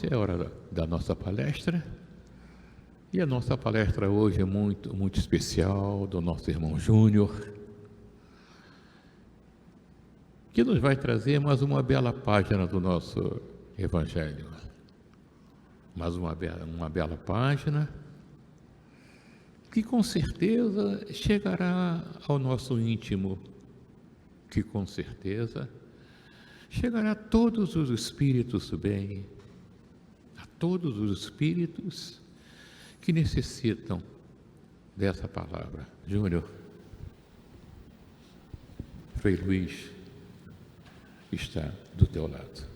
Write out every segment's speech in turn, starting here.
é hora da nossa palestra. E a nossa palestra hoje é muito especial, do nosso irmão Júnior, que nos vai trazer mais uma bela página do nosso Evangelho. Mais uma bela página, que com certeza chegará ao nosso íntimo, que com certeza chegará a todos os espíritos do bem, a todos os espíritos que necessitam dessa palavra. Júnior, Frei Luiz está do teu lado.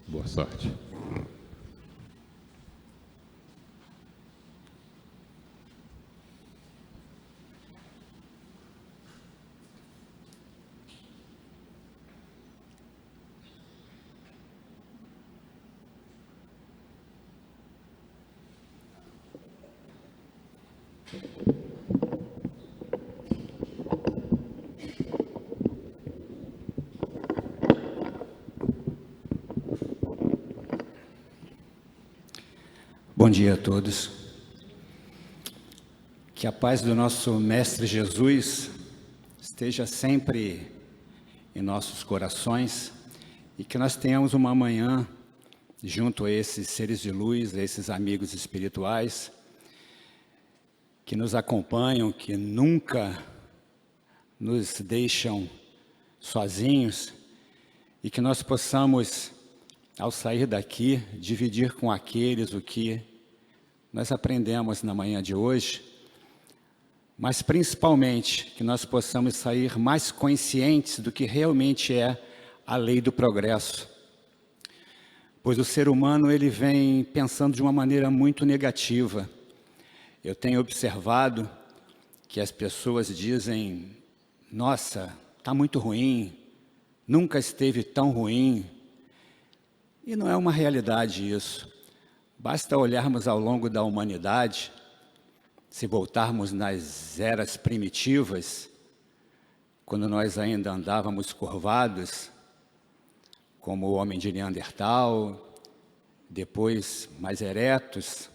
Boa sorte. Bom dia a todos. Que a paz do nosso Mestre Jesus esteja sempre em nossos corações e que nós tenhamos uma manhã junto a esses seres de luz, a esses amigos espirituais que nos acompanham, que nunca nos deixam sozinhos e que nós possamos, ao sair daqui, dividir com aqueles o que nós aprendemos na manhã de hoje, mas principalmente que nós possamos sair mais conscientes do que realmente é a lei do progresso. Pois o ser humano ele vem pensando de uma maneira muito negativa. Eu tenho observado que as pessoas dizem, nossa, está muito ruim, nunca esteve tão ruim. E não é uma realidade isso. Basta olharmos ao longo da humanidade, se voltarmos nas eras primitivas, quando nós ainda andávamos curvados, como o homem de Neandertal, depois mais eretos,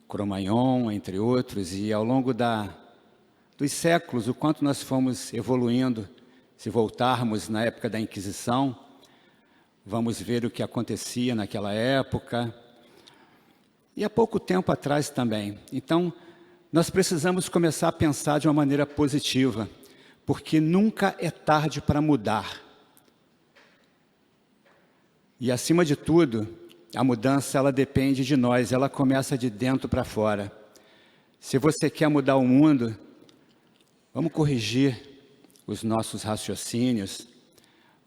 Cro-Magnon, entre outros, e ao longo dos séculos, o quanto nós fomos evoluindo, se voltarmos na época da Inquisição, vamos ver o que acontecia naquela época, e há pouco tempo atrás também. Então, nós precisamos começar a pensar de uma maneira positiva, porque nunca é tarde para mudar. E, acima de tudo, a mudança ela depende de nós, ela começa de dentro para fora. Se você quer mudar o mundo, vamos corrigir os nossos raciocínios,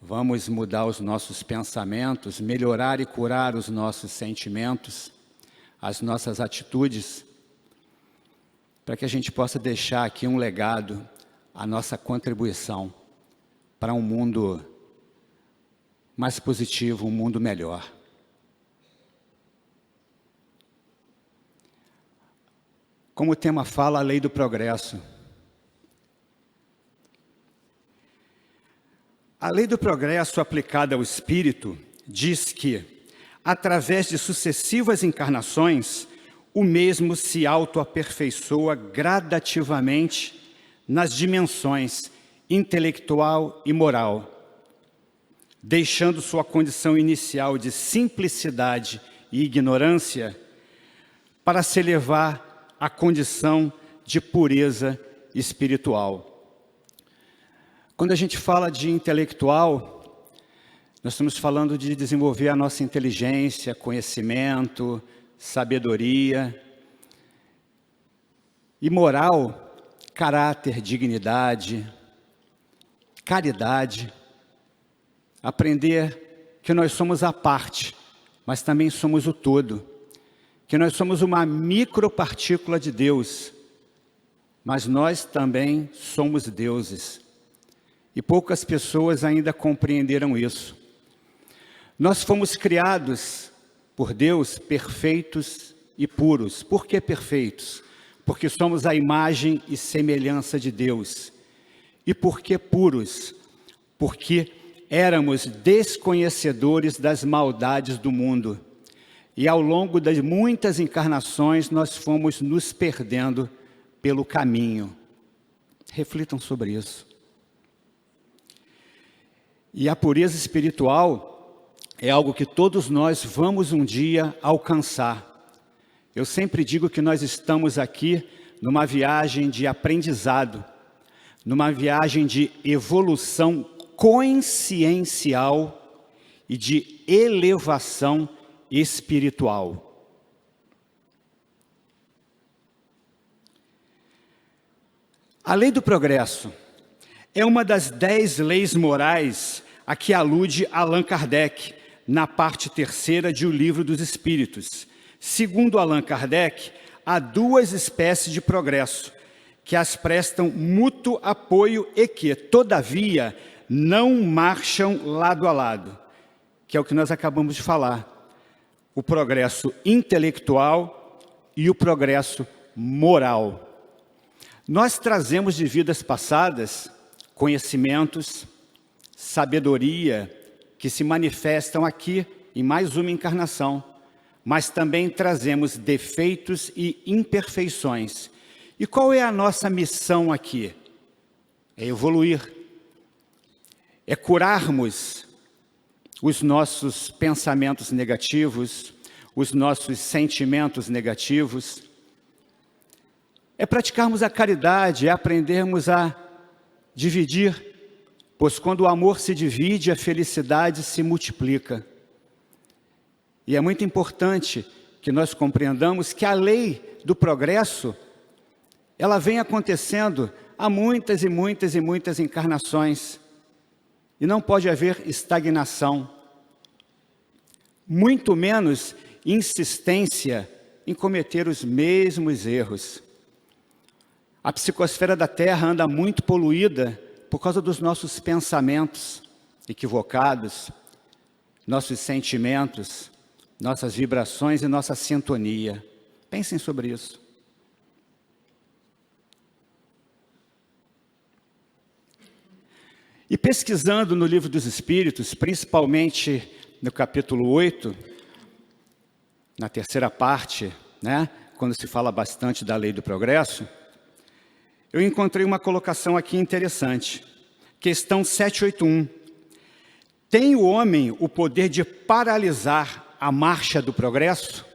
vamos mudar os nossos pensamentos, melhorar e curar os nossos sentimentos, as nossas atitudes, para que a gente possa deixar aqui um legado, a nossa contribuição para um mundo mais positivo, um mundo melhor. Como o tema fala, a lei do progresso. A lei do progresso aplicada ao espírito diz que, através de sucessivas encarnações, o mesmo se autoaperfeiçoa gradativamente nas dimensões intelectual e moral, deixando sua condição inicial de simplicidade e ignorância para se elevar à condição de pureza espiritual. Quando a gente fala de intelectual, nós estamos falando de desenvolver a nossa inteligência, conhecimento, sabedoria. E moral, caráter, dignidade, caridade. Aprender que nós somos a parte, mas também somos o todo. Que nós somos uma micropartícula de Deus, mas nós também somos deuses. E poucas pessoas ainda compreenderam isso. Nós fomos criados por Deus perfeitos e puros. Por que perfeitos? Porque somos a imagem e semelhança de Deus. E por que puros? Porque éramos desconhecedores das maldades do mundo. E ao longo das muitas encarnações, nós fomos nos perdendo pelo caminho. Reflitam sobre isso. E a pureza espiritual é algo que todos nós vamos um dia alcançar. Eu sempre digo que nós estamos aqui numa viagem de aprendizado, numa viagem de evolução consciencial e de elevação espiritual. A lei do progresso é uma das 10 leis morais a que alude Allan Kardec, na parte 3ª de O Livro dos Espíritos. Segundo Allan Kardec, há 2 espécies de progresso, que as prestam mútuo apoio e que, todavia, não marcham lado a lado, que é o que nós acabamos de falar. O progresso intelectual e o progresso moral. Nós trazemos de vidas passadas conhecimentos, sabedoria, que se manifestam aqui em mais uma encarnação, mas também trazemos defeitos e imperfeições. E qual é a nossa missão aqui? É evoluir, é curarmos os nossos pensamentos negativos, os nossos sentimentos negativos, é praticarmos a caridade, é aprendermos a dividir, pois quando o amor se divide, a felicidade se multiplica. E é muito importante que nós compreendamos que a lei do progresso, ela vem acontecendo há muitas e muitas e muitas encarnações. E não pode haver estagnação, muito menos insistência em cometer os mesmos erros. A psicosfera da Terra anda muito poluída por causa dos nossos pensamentos equivocados, nossos sentimentos, nossas vibrações e nossa sintonia. Pensem sobre isso. E pesquisando no Livro dos Espíritos, principalmente no capítulo 8, na 3ª parte, quando se fala bastante da lei do progresso, eu encontrei uma colocação aqui interessante. Questão 781. Tem o homem o poder de paralisar a marcha do progresso?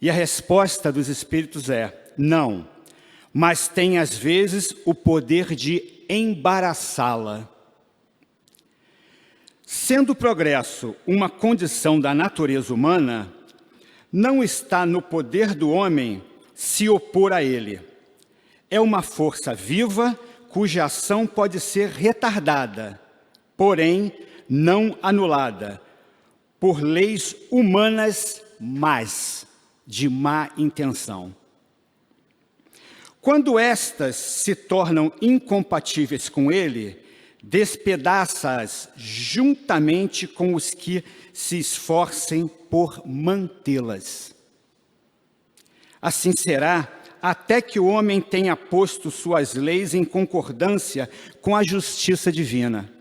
E a resposta dos Espíritos é: não, mas tem às vezes o poder de embaraçá-la. Sendo o progresso uma condição da natureza humana, não está no poder do homem se opor a ele. É uma força viva cuja ação pode ser retardada, porém não anulada, por leis humanas, mas de má intenção. Quando estas se tornam incompatíveis com ele, despedaça-as juntamente com os que se esforcem por mantê-las. Assim será até que o homem tenha posto suas leis em concordância com a justiça divina,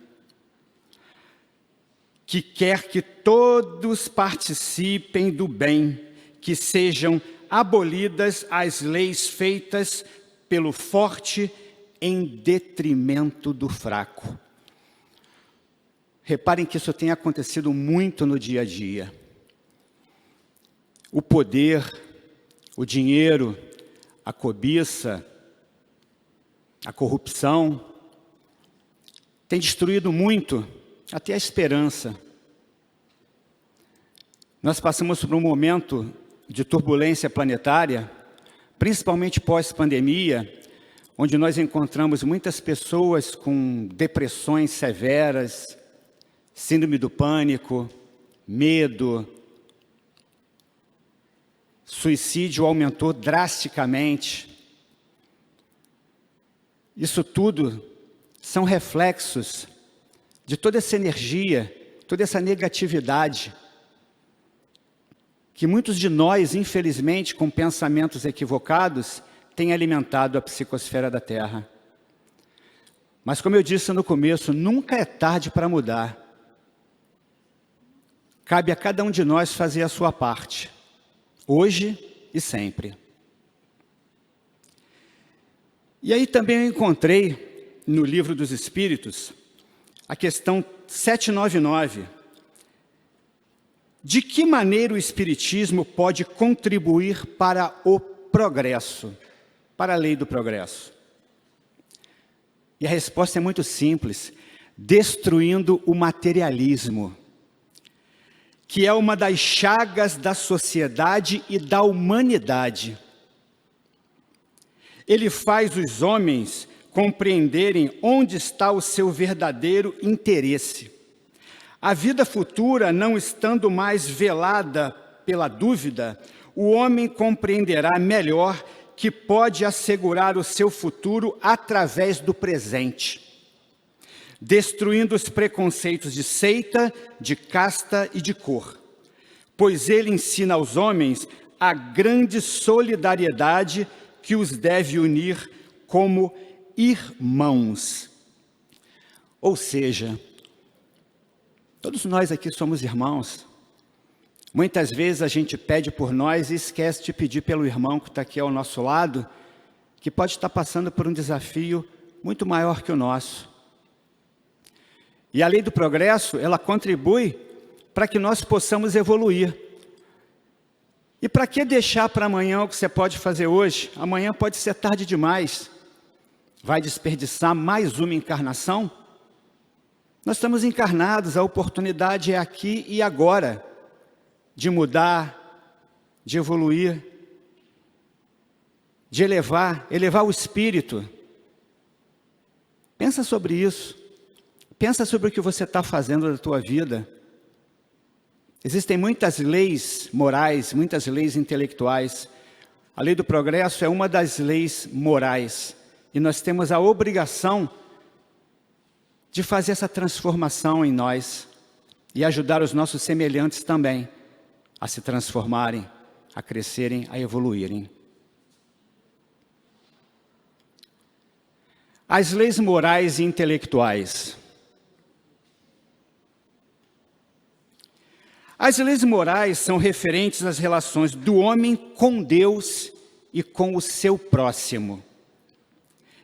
que quer que todos participem do bem, que sejam abolidas as leis feitas pelo forte em detrimento do fraco. Reparem que isso tem acontecido muito no dia a dia. O poder, o dinheiro, a cobiça, a corrupção, tem destruído muito, até a esperança. Nós passamos por um momento de turbulência planetária, principalmente pós-pandemia, onde nós encontramos muitas pessoas com depressões severas, síndrome do pânico, medo. Suicídio aumentou drasticamente. Isso tudo são reflexos de toda essa energia, toda essa negatividade, que muitos de nós, infelizmente, com pensamentos equivocados, têm alimentado a psicosfera da Terra. Mas como eu disse no começo, nunca é tarde para mudar. cabe a cada um de nós fazer a sua parte, hoje e sempre. E aí também eu encontrei no Livro dos Espíritos a questão 799. De que maneira o Espiritismo pode contribuir para o progresso, para a lei do progresso? E a resposta é muito simples: destruindo o materialismo, que é uma das chagas da sociedade e da humanidade. Ele faz os homens compreenderem onde está o seu verdadeiro interesse. A vida futura não estando mais velada pela dúvida, o homem compreenderá melhor que pode assegurar o seu futuro através do presente, destruindo os preconceitos de seita, de casta e de cor, pois ele ensina aos homens a grande solidariedade que os deve unir como irmãos. Ou seja, todos nós aqui somos irmãos. Muitas vezes a gente pede por nós e esquece de pedir pelo irmão que está aqui ao nosso lado, que pode estar passando por um desafio muito maior que o nosso. E a lei do progresso, ela contribui para que nós possamos evoluir. E para que deixar para amanhã o que você pode fazer hoje? Amanhã pode ser tarde demais. Vai desperdiçar mais uma encarnação? Nós estamos encarnados, a oportunidade é aqui e agora, de mudar, de evoluir, de elevar o espírito. Pensa sobre isso. Pensa sobre o que você está fazendo da tua vida. Existem muitas leis morais, muitas leis intelectuais. A lei do progresso é uma das leis morais. E nós temos a obrigação de fazer essa transformação em nós e ajudar os nossos semelhantes também a se transformarem, a crescerem, a evoluírem. As leis morais e intelectuais. As leis morais são referentes às relações do homem com Deus e com o seu próximo.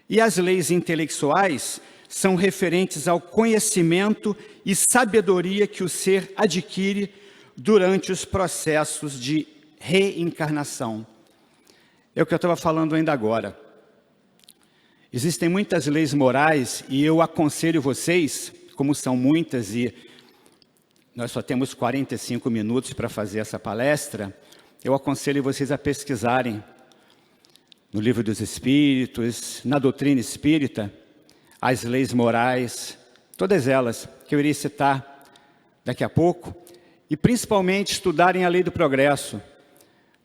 E as leis intelectuais são referentes ao conhecimento e sabedoria que o ser adquire durante os processos de reencarnação. É o que eu estava falando ainda agora. Existem muitas leis morais e eu aconselho vocês, como são muitas e nós só temos 45 minutos para fazer essa palestra, eu aconselho vocês a pesquisarem no Livro dos Espíritos, na doutrina espírita, as leis morais, todas elas que eu irei citar daqui a pouco, e principalmente estudarem a lei do progresso.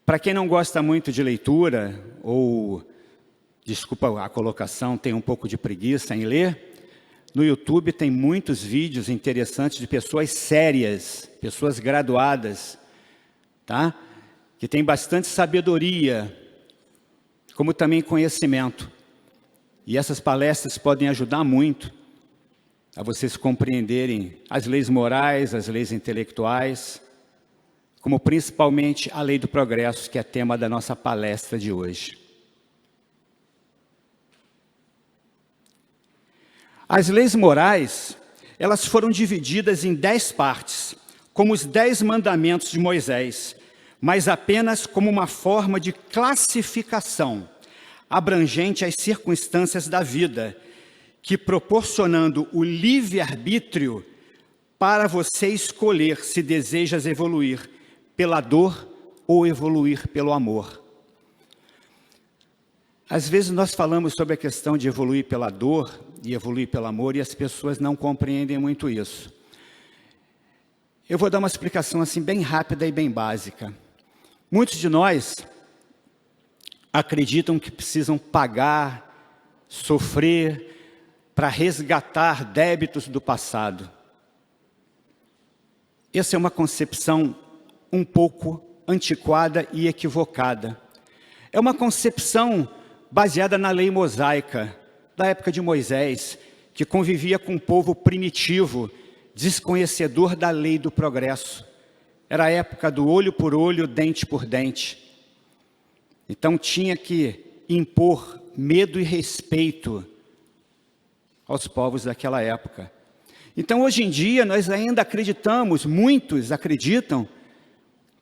Para quem não gosta muito de leitura, ou, desculpa a colocação, tem um pouco de preguiça em ler, no YouTube tem muitos vídeos interessantes de pessoas sérias, pessoas graduadas, tá? Que tem bastante sabedoria, como também conhecimento. E essas palestras podem ajudar muito a vocês compreenderem as leis morais, as leis intelectuais, como principalmente a lei do progresso, que é tema da nossa palestra de hoje. As leis morais, elas foram divididas em 10 partes, como os 10 mandamentos de Moisés, mas apenas como uma forma de classificação, abrangente às circunstâncias da vida, que proporcionando o livre-arbítrio para você escolher se desejas evoluir pela dor ou evoluir pelo amor. Às vezes nós falamos sobre a questão de evoluir pela dor e evoluir pelo amor, e as pessoas não compreendem muito isso. Eu vou dar uma explicação assim bem rápida e bem básica. Muitos de nós acreditam que precisam pagar, sofrer, para resgatar débitos do passado. Essa é uma concepção um pouco antiquada e equivocada. É uma concepção baseada na lei mosaica, da época de Moisés, que convivia com um povo primitivo, desconhecedor da lei do progresso. era a época do olho por olho, dente por dente. Então tinha que impor medo e respeito aos povos daquela época. Então hoje em dia nós ainda acreditamos, muitos acreditam,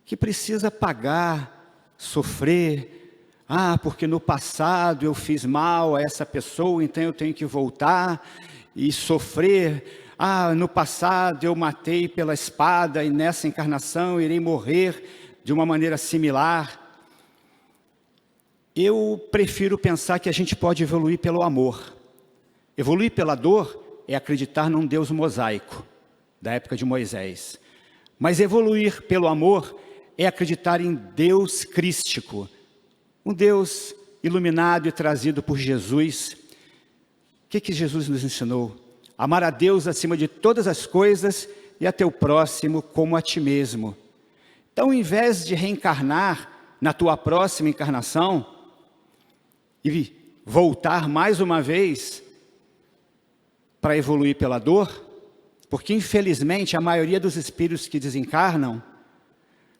que precisa pagar, sofrer. Porque no passado eu fiz mal a essa pessoa, então eu tenho que voltar e sofrer. No passado eu matei pela espada e nessa encarnação eu irei morrer de uma maneira similar. Eu prefiro pensar que a gente pode evoluir pelo amor. Evoluir pela dor é acreditar num Deus mosaico, da época de Moisés. Mas evoluir pelo amor é acreditar em Deus crístico, um Deus iluminado e trazido por Jesus. O que Jesus nos ensinou? Amar a Deus acima de todas as coisas e a teu próximo como a ti mesmo. Então, ao invés de reencarnar na tua próxima encarnação e voltar mais uma vez para evoluir pela dor, porque infelizmente a maioria dos espíritos que desencarnam,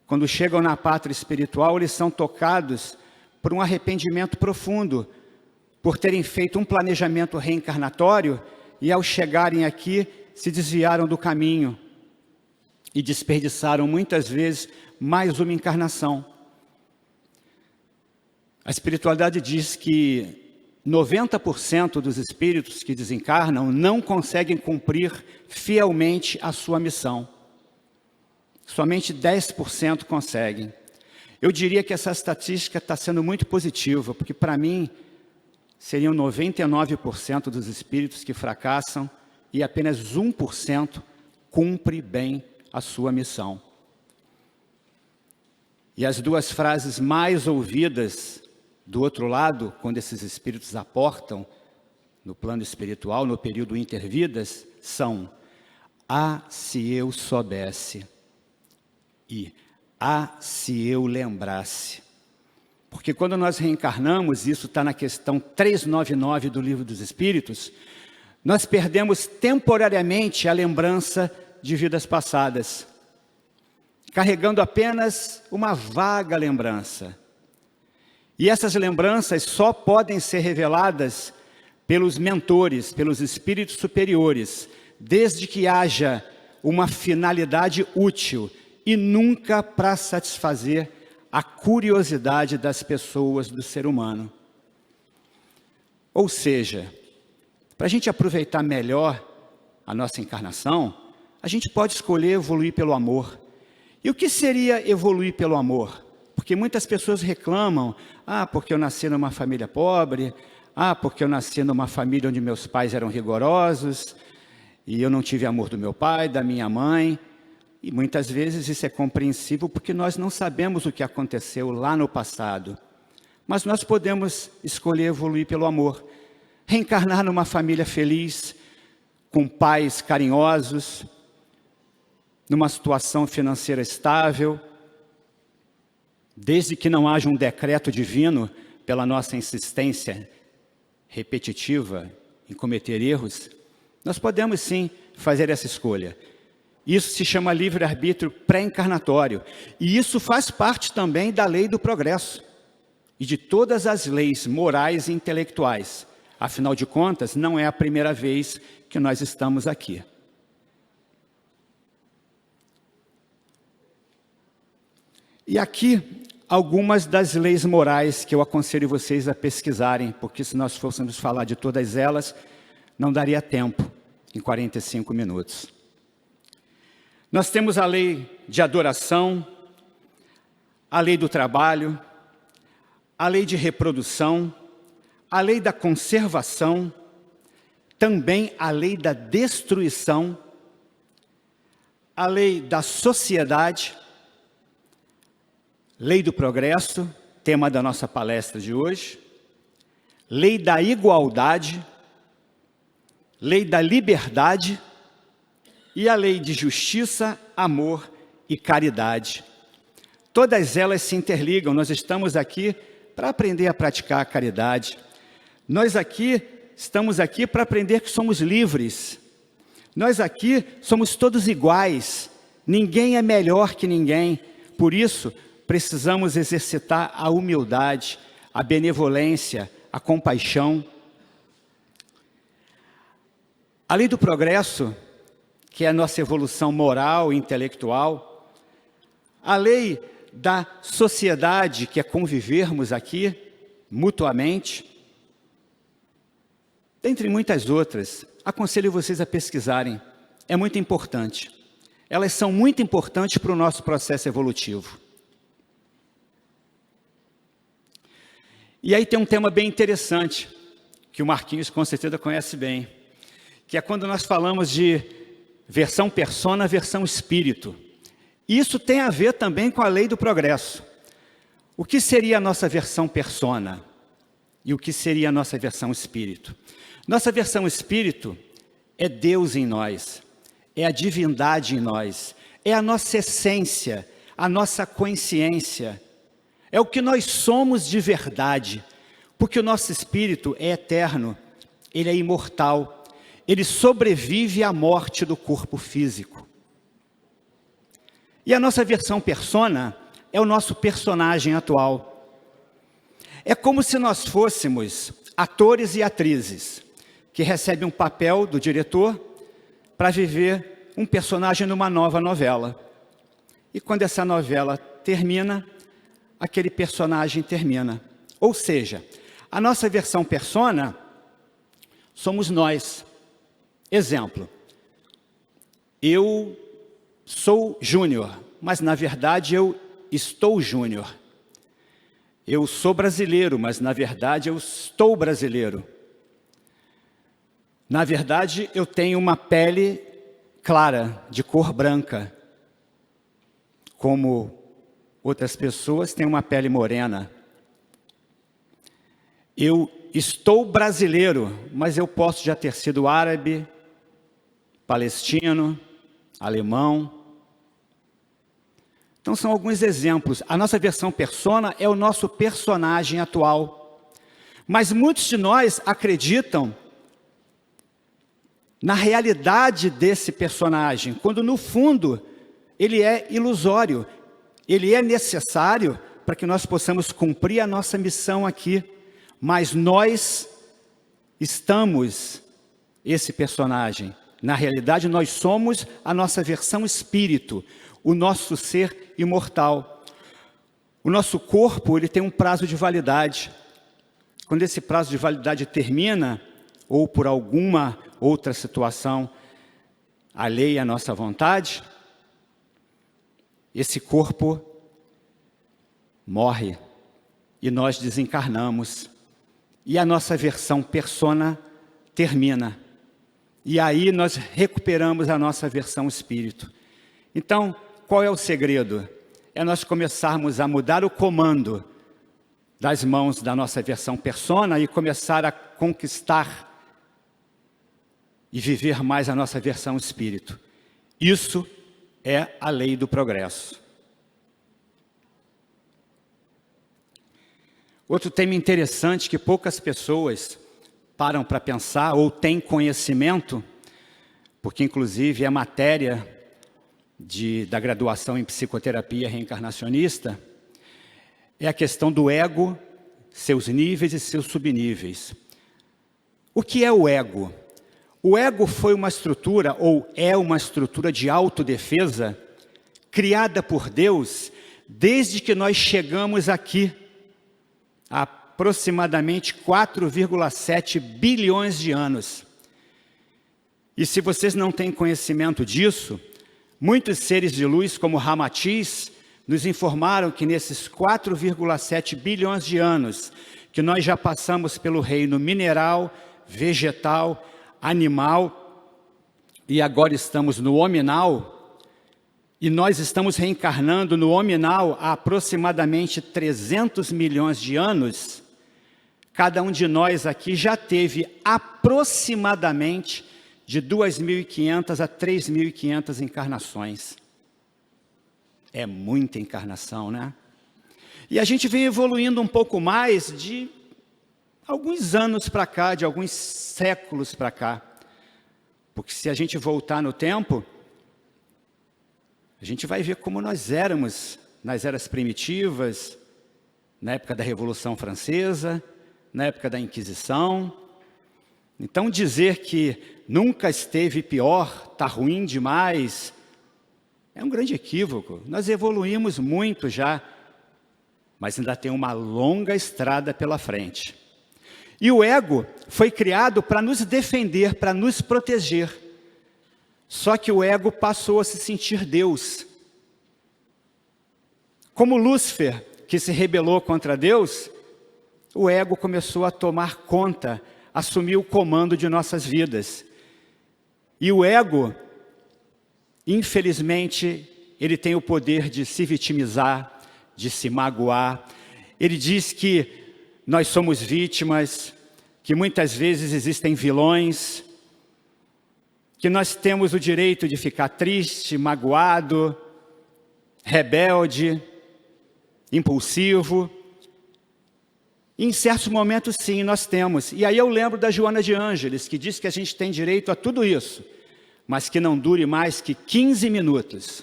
quando chegam na pátria espiritual, eles são tocados por um arrependimento profundo, por terem feito um planejamento reencarnatório e ao chegarem aqui se desviaram do caminho e desperdiçaram muitas vezes mais uma encarnação. A espiritualidade diz que 90% dos espíritos que desencarnam não conseguem cumprir fielmente a sua missão. Somente 10% conseguem. Eu diria que essa estatística está sendo muito positiva, porque para mim seriam 99% dos espíritos que fracassam e apenas 1% cumpre bem a sua missão. E as duas frases mais ouvidas do outro lado, quando esses espíritos aportam no plano espiritual, no período intervidas, são: se eu soubesse, e se eu lembrasse. Porque quando nós reencarnamos, isso está na questão 399 do Livro dos Espíritos, nós perdemos temporariamente a lembrança de vidas passadas, carregando apenas uma vaga lembrança. E essas lembranças só podem ser reveladas pelos mentores, pelos espíritos superiores, desde que haja uma finalidade útil e nunca para satisfazer a curiosidade das pessoas, do ser humano. Ou seja, para a gente aproveitar melhor a nossa encarnação, a gente pode escolher evoluir pelo amor. E o que seria evoluir pelo amor? Porque muitas pessoas reclamam: porque eu nasci numa família pobre, porque eu nasci numa família onde meus pais eram rigorosos, e eu não tive amor do meu pai, da minha mãe. E muitas vezes isso é compreensível, porque nós não sabemos o que aconteceu lá no passado. Mas nós podemos escolher evoluir pelo amor, reencarnar numa família feliz, com pais carinhosos, numa situação financeira estável, desde que não haja um decreto divino pela nossa insistência repetitiva em cometer erros, nós podemos sim fazer essa escolha. Isso se chama livre-arbítrio pré-encarnatório. E isso faz parte também da lei do progresso e de todas as leis morais e intelectuais. Afinal de contas, não é a primeira vez que nós estamos aqui. E aqui, algumas das leis morais que eu aconselho vocês a pesquisarem, porque se nós fôssemos falar de todas elas, não daria tempo em 45 minutos. Nós temos a lei de adoração, a lei do trabalho, a lei de reprodução, a lei da conservação, também a lei da destruição, a lei da sociedade, lei do progresso, tema da nossa palestra de hoje, lei da igualdade, lei da liberdade e a lei de justiça, amor e caridade. Todas elas se interligam. Nós estamos aqui para aprender a praticar a caridade. Nós estamos aqui para aprender que somos livres. Nós aqui somos todos iguais, Ninguém é melhor que ninguém. Por isso, precisamos exercitar a humildade, a benevolência, a compaixão. A lei do progresso, que é a nossa evolução moral e intelectual, a lei da sociedade, que é convivermos aqui mutuamente, dentre muitas outras, aconselho vocês a pesquisarem, é muito importante. Elas são muito importantes para o nosso processo evolutivo. E aí tem um tema bem interessante, que o Marquinhos com certeza conhece bem, que é quando nós falamos de versão persona, versão espírito. Isso tem a ver também com a lei do progresso. O que seria a nossa versão persona? E o que seria a nossa versão espírito? Nossa versão espírito é Deus em nós, é a divindade em nós, é a nossa essência, a nossa consciência, é o que nós somos de verdade, porque o nosso espírito é eterno, ele é imortal, ele sobrevive à morte do corpo físico. E a nossa versão persona é o nosso personagem atual. É como se nós fôssemos atores e atrizes que recebem um papel do diretor para viver um personagem numa nova novela. E quando essa novela termina, aquele personagem termina. Ou seja, a nossa versão persona somos nós. Exemplo, eu sou Júnior, mas na verdade eu estou Júnior. Eu sou brasileiro, mas na verdade eu estou brasileiro. Na verdade eu tenho uma pele clara, de cor branca, como outras pessoas têm uma pele morena. Eu estou brasileiro, mas eu posso já ter sido árabe, palestino, alemão. Então são alguns exemplos. A nossa versão persona é o nosso personagem atual. Mas muitos de nós acreditam na realidade desse personagem, quando no fundo ele é ilusório. Ele é necessário para que nós possamos cumprir a nossa missão aqui. Mas nós estamos esse personagem. Na realidade, nós somos a nossa versão espírito, o nosso ser imortal. O nosso corpo, ele tem um prazo de validade. Quando esse prazo de validade termina, ou por alguma outra situação alheia à nossa vontade, esse corpo morre e nós desencarnamos. E a nossa versão persona termina. E aí nós recuperamos a nossa versão espírito. Então, qual é o segredo? É nós começarmos a mudar o comando das mãos da nossa versão persona e começar a conquistar e viver mais a nossa versão espírito. Isso é a lei do progresso. Outro tema interessante que poucas pessoas param para pensar ou têm conhecimento, porque inclusive é matéria da graduação em psicoterapia reencarnacionista, é a questão do ego, seus níveis e seus subníveis. O que é o ego? O ego foi uma estrutura, ou é uma estrutura de autodefesa, criada por Deus, desde que nós chegamos aqui, há aproximadamente 4,7 bilhões de anos. E se vocês não têm conhecimento disso, muitos seres de luz, como Ramatiz, nos informaram que nesses 4,7 bilhões de anos, que nós já passamos pelo reino mineral, vegetal, animal, e agora estamos no hominal, e nós estamos reencarnando no hominal há aproximadamente 300 milhões de anos, cada um de nós aqui já teve aproximadamente de 2.500 a 3.500 encarnações. É muita encarnação, né? E a gente vem evoluindo um pouco mais de alguns anos para cá, de alguns séculos para cá. Porque se a gente voltar no tempo, A gente vai ver como nós éramos nas eras primitivas, na época da Revolução Francesa, na época da Inquisição. Então dizer que nunca esteve pior, está ruim demais, é um grande equívoco. Nós evoluímos muito já, mas ainda tem uma longa estrada pela frente. E o ego foi criado para nos defender, para nos proteger. Só que o ego passou a se sentir Deus. Como Lúcifer, que se rebelou contra Deus, o ego começou a tomar conta, assumir o comando de nossas vidas. E o ego, infelizmente, ele tem o poder de se vitimizar, de se magoar. Ele diz que nós somos vítimas, que muitas vezes existem vilões, que nós temos o direito de ficar triste, magoado, rebelde, impulsivo. Em certos momentos, sim, nós temos. E aí eu lembro da Joana de Ângeles, que diz que a gente tem direito a tudo isso, mas que não dure mais que 15 minutos,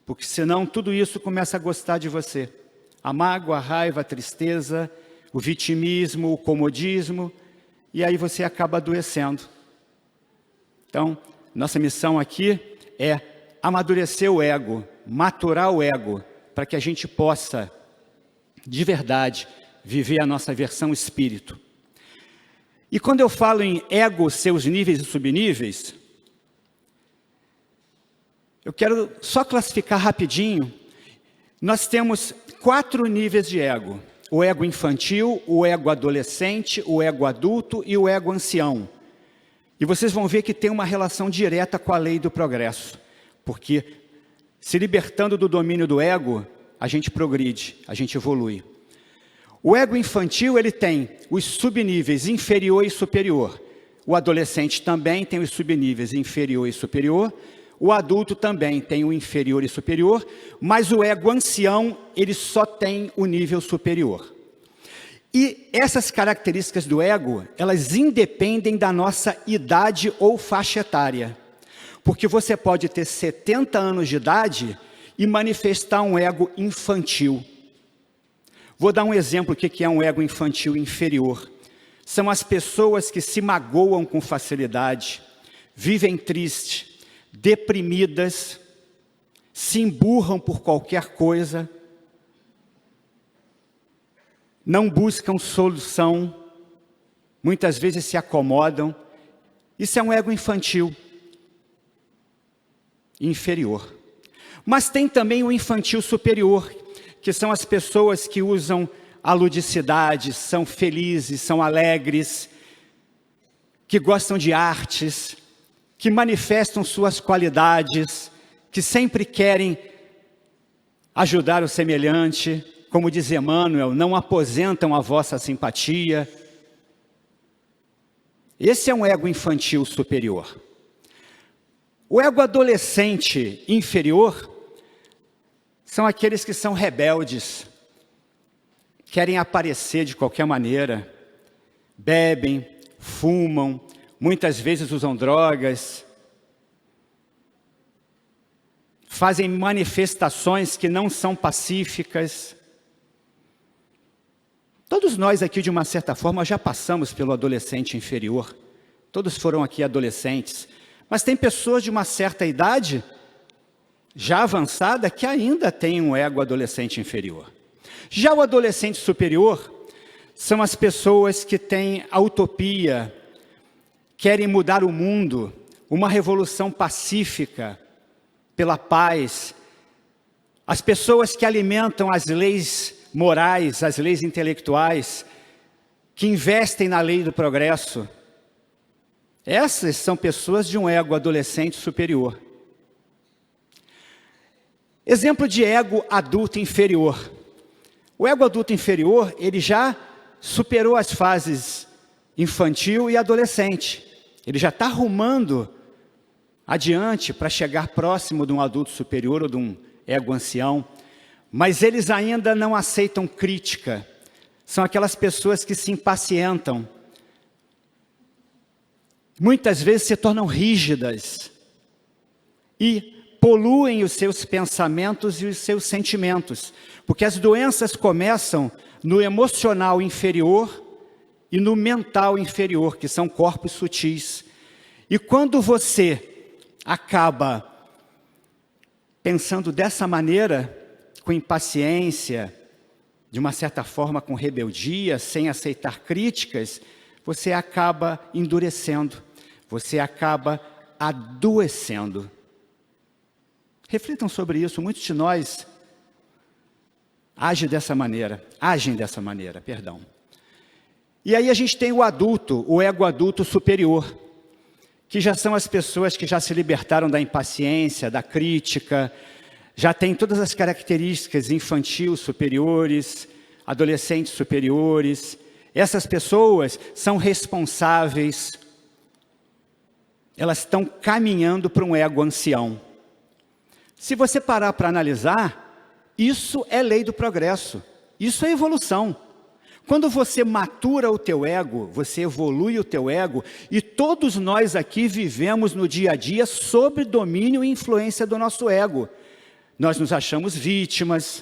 porque senão tudo isso começa a gostar de você. A mágoa, a raiva, a tristeza, o vitimismo, o comodismo, e aí você acaba adoecendo. Então, nossa missão aqui é amadurecer o ego, maturar o ego, para que a gente possa, de verdade, viver a nossa versão espírito. E quando eu falo em ego, seus níveis e subníveis, eu quero só classificar rapidinho. Nós temos 4 níveis de ego: o ego infantil, o ego adolescente, o ego adulto e o ego ancião. E vocês vão ver que tem uma relação direta com a lei do progresso, porque se libertando do domínio do ego, a gente progride, a gente evolui. O ego infantil, ele tem os subníveis inferior e superior. O adolescente também tem os subníveis inferior e superior. O adulto também tem o inferior e superior, mas o ego ancião, ele só tem o nível superior. E essas características do ego, elas independem da nossa idade ou faixa etária. Porque você pode ter 70 anos de idade e manifestar um ego infantil. Vou dar um exemplo do que é um ego infantil inferior. São as pessoas que se magoam com facilidade, vivem tristes, deprimidas, se emburram por qualquer coisa, não buscam solução, muitas vezes se acomodam. Isso é um ego infantil, inferior. Mas tem também o infantil superior, que são as pessoas que usam a ludicidade, são felizes, são alegres, que gostam de artes, que manifestam suas qualidades, que sempre querem ajudar o semelhante. Como diz Emmanuel, não aposentam a vossa simpatia. Esse é um ego infantil superior. O ego adolescente inferior são aqueles que são rebeldes, querem aparecer de qualquer maneira, bebem, fumam, muitas vezes usam drogas, fazem manifestações que não são pacíficas. Todos nós aqui, de uma certa forma, já passamos pelo adolescente inferior. Todos foram aqui adolescentes. Mas tem pessoas de uma certa idade, já avançada, que ainda têm um ego adolescente inferior. Já o adolescente superior são as pessoas que têm a utopia, querem mudar o mundo, uma revolução pacífica, pela paz. As pessoas que alimentam as leis morais, as leis intelectuais, que investem na lei do progresso. Essas são pessoas de um ego adolescente superior. Exemplo de ego adulto inferior. O ego adulto inferior, ele já superou as fases infantil e adolescente. Ele já está rumando adiante para chegar próximo de um adulto superior ou de um ego ancião. Mas eles ainda não aceitam crítica. São aquelas pessoas que se impacientam. Muitas vezes se tornam rígidas. E poluem os seus pensamentos e os seus sentimentos, porque as doenças começam no emocional inferior e no mental inferior, que são corpos sutis. E quando você acaba pensando dessa maneira, com impaciência, de uma certa forma com rebeldia, sem aceitar críticas, você acaba endurecendo, você acaba adoecendo. Reflitam sobre isso. Muitos de nós agem dessa maneira. E aí a gente tem o adulto, o ego adulto superior, que já são as pessoas que já se libertaram da impaciência, da crítica, já tem todas as características infantil superiores, adolescentes superiores. Essas pessoas são responsáveis, elas estão caminhando para um ego ancião. Se você parar para analisar, isso é lei do progresso, isso é evolução. Quando você matura o teu ego, você evolui o teu ego, e todos nós aqui vivemos no dia a dia sob domínio e influência do nosso ego. Nós nos achamos vítimas,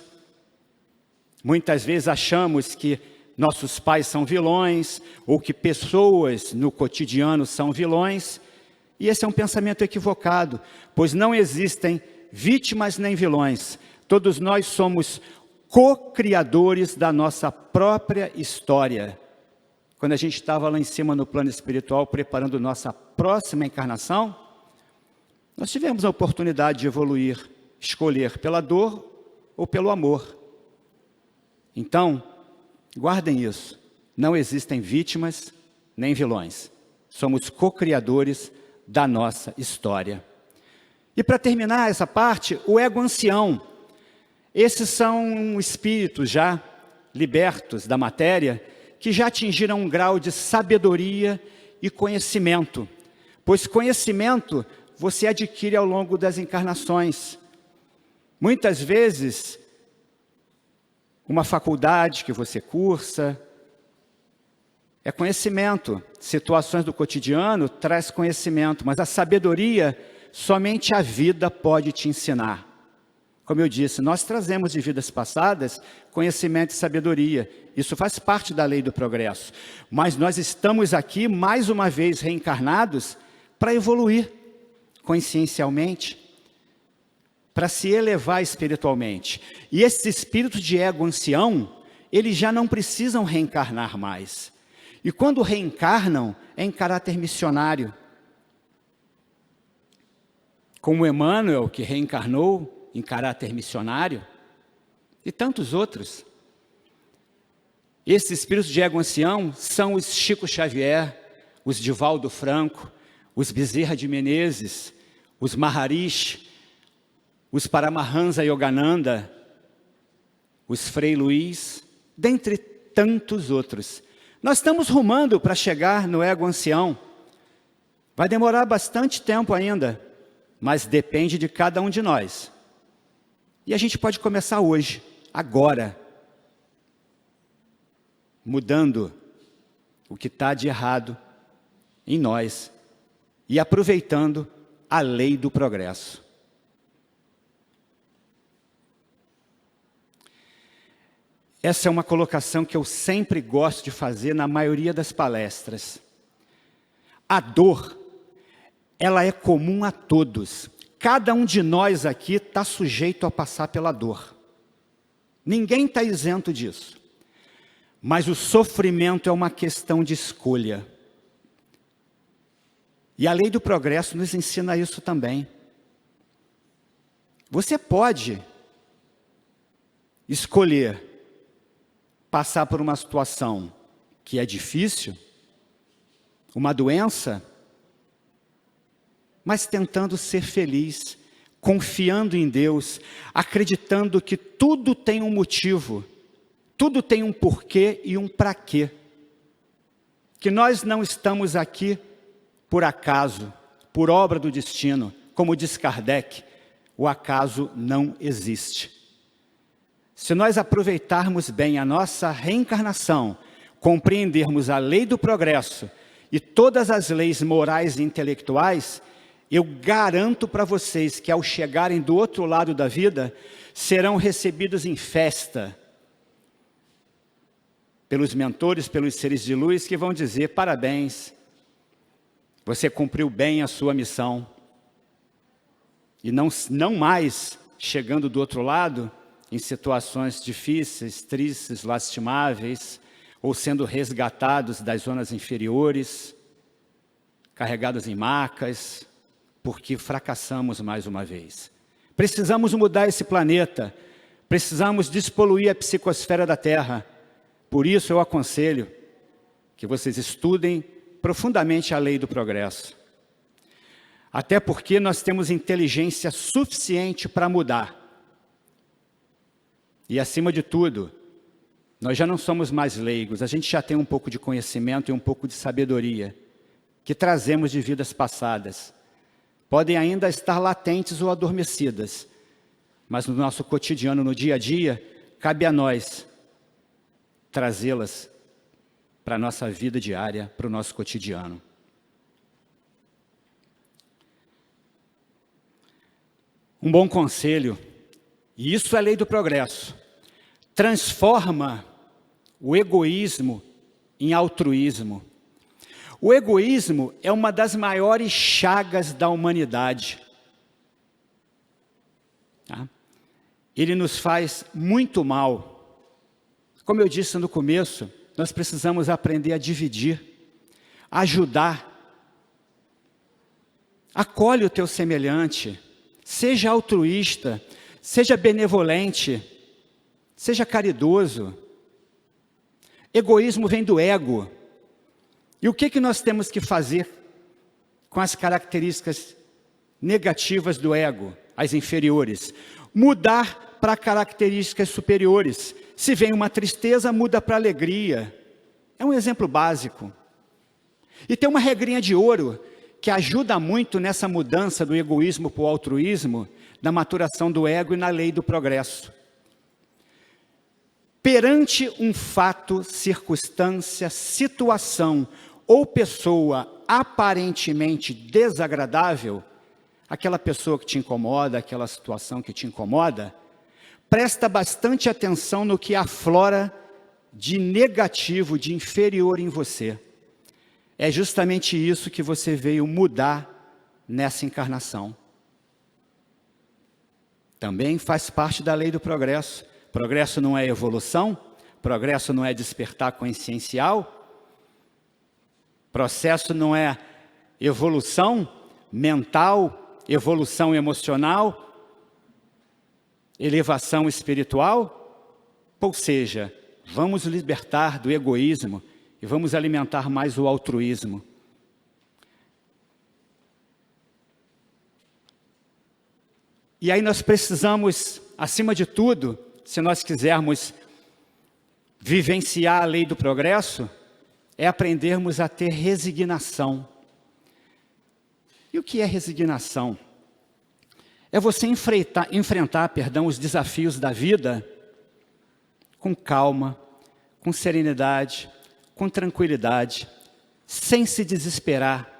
muitas vezes achamos que nossos pais são vilões, ou que pessoas no cotidiano são vilões, e esse é um pensamento equivocado, pois não existem vítimas nem vilões. Todos nós somos co-criadores da nossa própria história. Quando a gente estava lá em cima no plano espiritual, preparando nossa próxima encarnação, nós tivemos a oportunidade de evoluir, escolher pela dor ou pelo amor. Então, guardem isso. Não existem vítimas nem vilões. Somos co-criadores da nossa história. E para terminar essa parte, o ego ancião. Esses são espíritos já libertos da matéria, que já atingiram um grau de sabedoria e conhecimento. Pois conhecimento você adquire ao longo das encarnações. Muitas vezes, uma faculdade que você cursa, é conhecimento. Situações do cotidiano traz conhecimento, mas a sabedoria, somente a vida pode te ensinar. Como eu disse, nós trazemos de vidas passadas conhecimento e sabedoria. Isso faz parte da lei do progresso. Mas nós estamos aqui, mais uma vez, reencarnados para evoluir consciencialmente, para se elevar espiritualmente. E esses espíritos de ego ancião, eles já não precisam reencarnar mais. E quando reencarnam, é em caráter missionário. Como Emmanuel, que reencarnou em caráter missionário, e tantos outros. Esses espíritos de ego ancião são os Chico Xavier, os Divaldo Franco, os Bezerra de Menezes, os Maharishi, os Paramahansa Yogananda, os Frei Luiz, dentre tantos outros. Nós estamos rumando para chegar no ego ancião. Vai demorar bastante tempo ainda, mas depende de cada um de nós. E a gente pode começar hoje, agora, mudando o que está de errado em nós e aproveitando a lei do progresso. Essa é uma colocação que eu sempre gosto de fazer na maioria das palestras. A dor, ela é comum a todos. Cada um de nós aqui está sujeito a passar pela dor. Ninguém está isento disso. Mas o sofrimento é uma questão de escolha. E a lei do progresso nos ensina isso também. Você pode escolher passar por uma situação que é difícil, uma doença, mas tentando ser feliz, confiando em Deus, acreditando que tudo tem um motivo, tudo tem um porquê e um para quê. Que nós não estamos aqui por acaso, por obra do destino, como diz Kardec, o acaso não existe. Se nós aproveitarmos bem a nossa reencarnação, compreendermos a lei do progresso e todas as leis morais e intelectuais, eu garanto para vocês que ao chegarem do outro lado da vida, serão recebidos em festa pelos mentores, pelos seres de luz, que vão dizer: parabéns, você cumpriu bem a sua missão. E não mais chegando do outro lado, em situações difíceis, tristes, lastimáveis, ou sendo resgatados das zonas inferiores, carregados em macas, porque fracassamos mais uma vez. Precisamos mudar esse planeta, precisamos despoluir a psicosfera da Terra. Por isso eu aconselho que vocês estudem profundamente a lei do progresso. Até porque nós temos inteligência suficiente para mudar. E acima de tudo, nós já não somos mais leigos, a gente já tem um pouco de conhecimento e um pouco de sabedoria, que trazemos de vidas passadas. Podem ainda estar latentes ou adormecidas, mas no nosso cotidiano, no dia a dia, cabe a nós trazê-las para a nossa vida diária, para o nosso cotidiano. Um bom conselho, e isso é lei do progresso, transforma o egoísmo em altruísmo. O egoísmo é uma das maiores chagas da humanidade. Tá? Ele nos faz muito mal. Como eu disse no começo, nós precisamos aprender a dividir, a ajudar. Acolhe o teu semelhante, seja altruísta, seja benevolente, seja caridoso. Egoísmo vem do ego. E o que nós temos que fazer com as características negativas do ego, as inferiores? Mudar para características superiores. Se vem uma tristeza, muda para alegria. É um exemplo básico. E tem uma regrinha de ouro que ajuda muito nessa mudança do egoísmo para o altruísmo, na maturação do ego e na lei do progresso. Perante um fato, circunstância, situação ou pessoa aparentemente desagradável, aquela pessoa que te incomoda, aquela situação que te incomoda, presta bastante atenção no que aflora de negativo, de inferior em você. É justamente isso que você veio mudar nessa encarnação. Também faz parte da lei do progresso. Progresso não é evolução, progresso não é despertar consciencial, processo não é evolução mental, evolução emocional, elevação espiritual. Ou seja, vamos libertar do egoísmo e vamos alimentar mais o altruísmo. E aí nós precisamos, acima de tudo, se nós quisermos vivenciar a lei do progresso, é aprendermos a ter resignação. E o que é resignação? É você enfrentar, os desafios da vida com calma, com serenidade, com tranquilidade, sem se desesperar.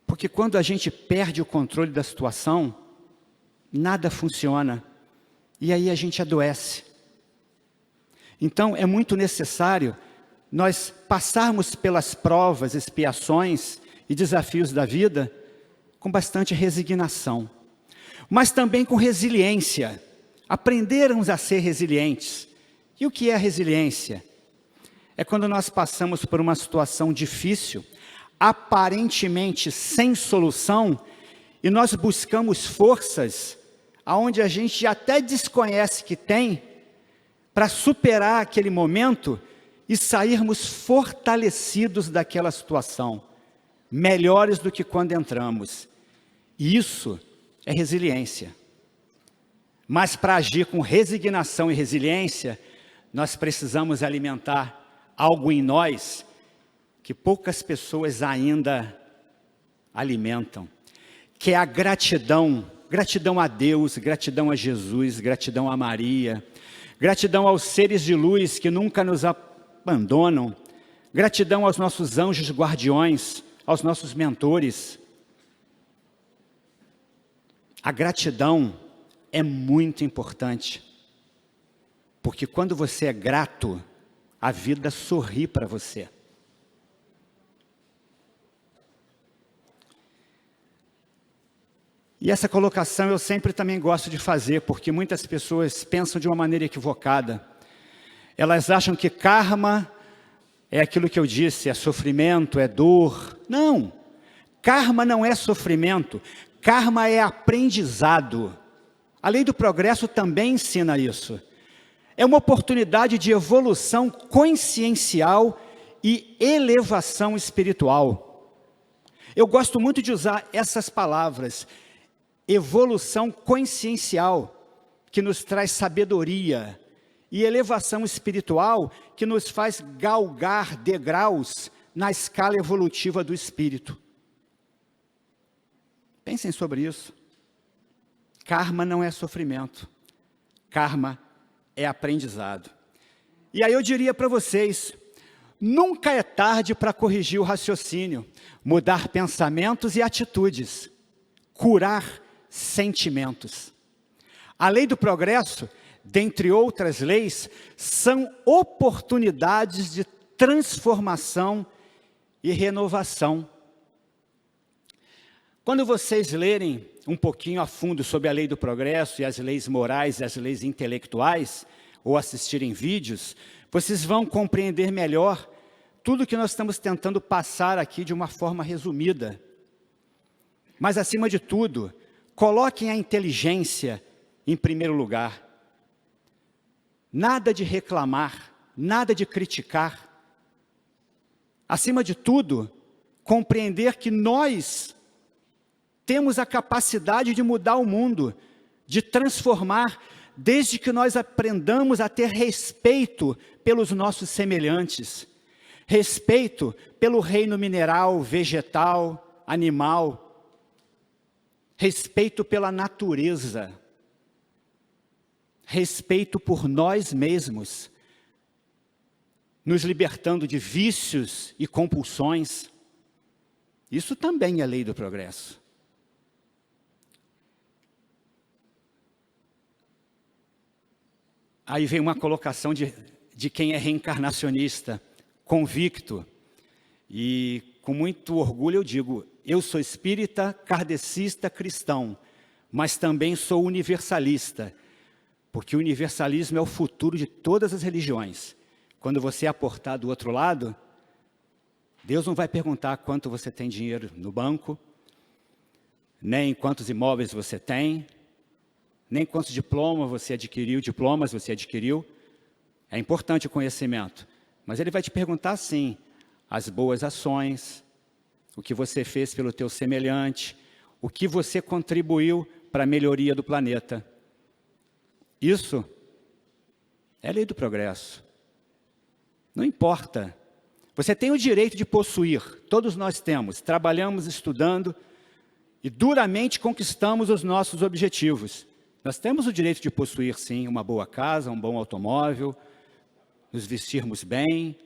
Porque quando a gente perde o controle da situação, nada funciona, e aí a gente adoece. Então é muito necessário nós passarmos pelas provas, expiações e desafios da vida com bastante resignação, mas também com resiliência, aprendermos a ser resilientes. E o que é a resiliência? É quando nós passamos por uma situação difícil, aparentemente sem solução, e nós buscamos forças aonde a gente até desconhece que tem, para superar aquele momento e sairmos fortalecidos daquela situação, melhores do que quando entramos. E isso é resiliência. Mas para agir com resignação e resiliência, nós precisamos alimentar algo em nós que poucas pessoas ainda alimentam, que é a gratidão. Gratidão a Deus, gratidão a Jesus, gratidão a Maria, gratidão aos seres de luz que nunca nos abandonam, gratidão aos nossos anjos guardiões, aos nossos mentores. A gratidão é muito importante, porque quando você é grato, a vida sorri para você. E essa colocação eu sempre também gosto de fazer, porque muitas pessoas pensam de uma maneira equivocada. Elas acham que karma é aquilo que eu disse, é sofrimento, é dor. Não, karma não é sofrimento, karma é aprendizado. A lei do progresso também ensina isso. É uma oportunidade de evolução consciencial e elevação espiritual. Eu gosto muito de usar essas palavras. Evolução consciencial, que nos traz sabedoria, e elevação espiritual, que nos faz galgar degraus na escala evolutiva do espírito. Pensem sobre isso. Karma não é sofrimento. Karma é aprendizado. E aí eu diria para vocês, nunca é tarde para corrigir o raciocínio, mudar pensamentos e atitudes, curar sentimentos. A lei do progresso, dentre outras leis, são oportunidades de transformação e renovação. Quando vocês lerem um pouquinho a fundo sobre a lei do progresso e as leis morais e as leis intelectuais, ou assistirem vídeos, vocês vão compreender melhor tudo que nós estamos tentando passar aqui de uma forma resumida. Mas, acima de tudo, coloquem a inteligência em primeiro lugar. Nada de reclamar, nada de criticar. Acima de tudo, compreender que nós temos a capacidade de mudar o mundo, de transformar, desde que nós aprendamos a ter respeito pelos nossos semelhantes, respeito pelo reino mineral, vegetal, animal, respeito pela natureza, respeito por nós mesmos, nos libertando de vícios e compulsões. Isso também é lei do progresso. Aí vem uma colocação de quem é reencarnacionista, convicto, e com muito orgulho eu digo, eu sou espírita, kardecista, cristão, mas também sou universalista, porque o universalismo é o futuro de todas as religiões. Quando você aportar do outro lado, Deus não vai perguntar quanto você tem dinheiro no banco, nem quantos imóveis você tem, nem quantos diplomas você adquiriu. É importante o conhecimento, mas Ele vai te perguntar sim, as boas ações, o que você fez pelo teu semelhante, o que você contribuiu para a melhoria do planeta. Isso é lei do progresso. Não importa. Você tem o direito de possuir, todos nós temos, trabalhamos, estudando e duramente conquistamos os nossos objetivos. Nós temos o direito de possuir, sim, uma boa casa, um bom automóvel, nos vestirmos bem.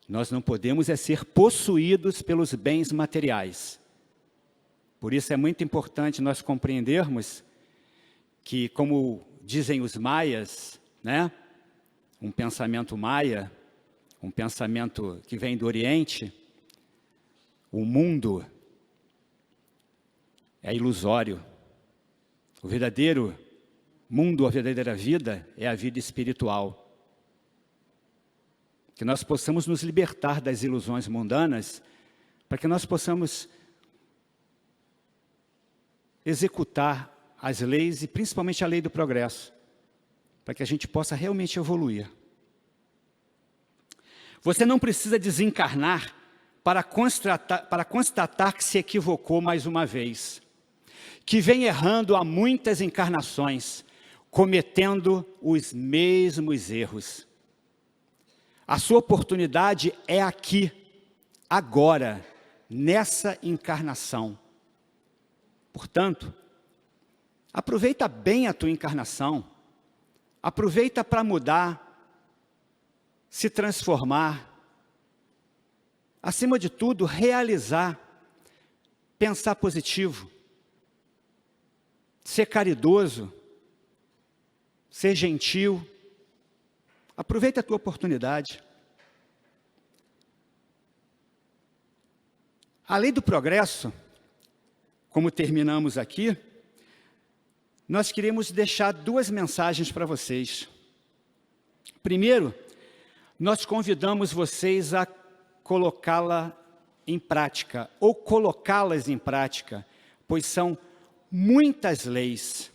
Nós não podemos ser possuídos pelos bens materiais. Por isso é muito importante nós compreendermos que, como dizem os maias, né, um pensamento maia, um pensamento que vem do Oriente, o mundo é ilusório. O verdadeiro mundo, a verdadeira vida é a vida espiritual. Que nós possamos nos libertar das ilusões mundanas, para que nós possamos executar as leis e principalmente a lei do progresso, para que a gente possa realmente evoluir. Você não precisa desencarnar para constatar que se equivocou mais uma vez, que vem errando há muitas encarnações, cometendo os mesmos erros. A sua oportunidade é aqui, agora, nessa encarnação. Portanto, aproveita bem a tua encarnação, aproveita para mudar, se transformar, acima de tudo, realizar, pensar positivo, ser caridoso, ser gentil. Aproveita a tua oportunidade. A lei do progresso, como terminamos aqui, nós queremos deixar duas mensagens para vocês. Primeiro, nós convidamos vocês a colocá-la em prática, ou colocá-las em prática, pois são muitas leis.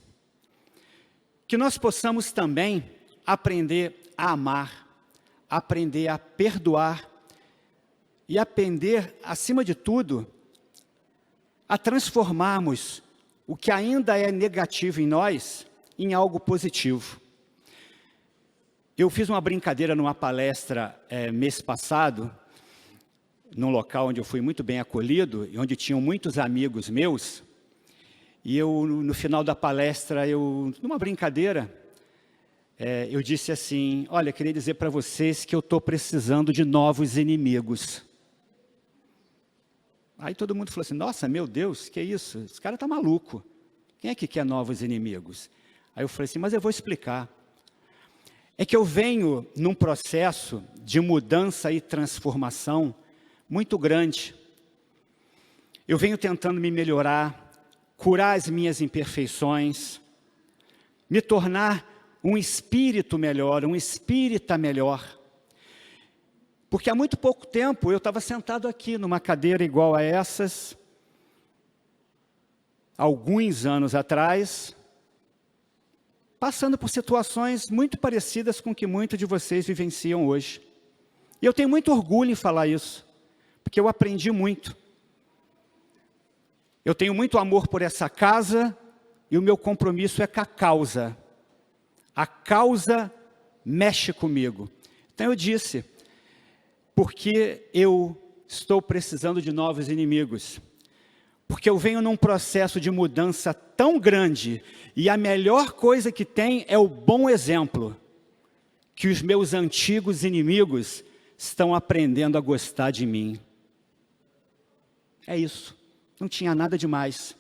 Que nós possamos também aprender a amar, aprender a perdoar e aprender, acima de tudo, a transformarmos o que ainda é negativo em nós em algo positivo. Eu fiz uma brincadeira numa palestra mês passado, num local onde eu fui muito bem acolhido, e onde tinham muitos amigos meus, e eu, no final da palestra, numa brincadeira, eu disse assim: olha, queria dizer para vocês que eu estou precisando de novos inimigos. Aí todo mundo falou assim: nossa, meu Deus, que é isso? Esse cara está maluco. Quem é que quer novos inimigos? Aí eu falei assim: mas eu vou explicar. É que eu venho num processo de mudança e transformação muito grande. Eu venho tentando me melhorar, curar as minhas imperfeições, me tornar um espírito melhor, um espírita melhor. Porque há muito pouco tempo eu estava sentado aqui numa cadeira igual a essas, alguns anos atrás, passando por situações muito parecidas com o que muitos de vocês vivenciam hoje. E eu tenho muito orgulho em falar isso, porque eu aprendi muito. Eu tenho muito amor por essa casa e o meu compromisso é com a causa. A causa mexe comigo. Então eu disse: porque eu estou precisando de novos inimigos. Porque eu venho num processo de mudança tão grande, e a melhor coisa que tem é o bom exemplo, que os meus antigos inimigos estão aprendendo a gostar de mim. É isso, não tinha nada demais.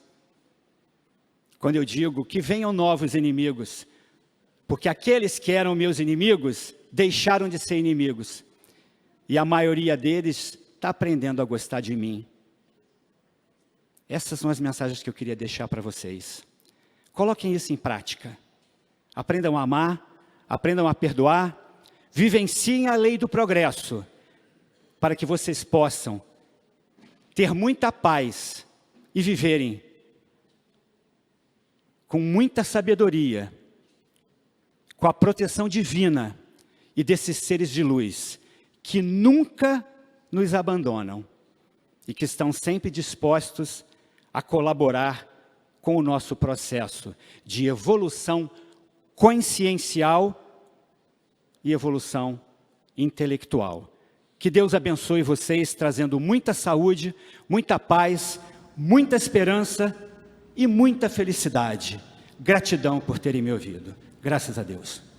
Quando eu digo que venham novos inimigos, porque aqueles que eram meus inimigos deixaram de ser inimigos. E a maioria deles está aprendendo a gostar de mim. Essas são as mensagens que eu queria deixar para vocês. Coloquem isso em prática. Aprendam a amar, aprendam a perdoar, vivenciem a lei do progresso, para que vocês possam ter muita paz e viverem com muita sabedoria, com a proteção divina e desses seres de luz, que nunca nos abandonam e que estão sempre dispostos a colaborar com o nosso processo de evolução consciencial e evolução intelectual. Que Deus abençoe vocês, trazendo muita saúde, muita paz, muita esperança e muita felicidade. Gratidão por terem me ouvido. Graças a Deus.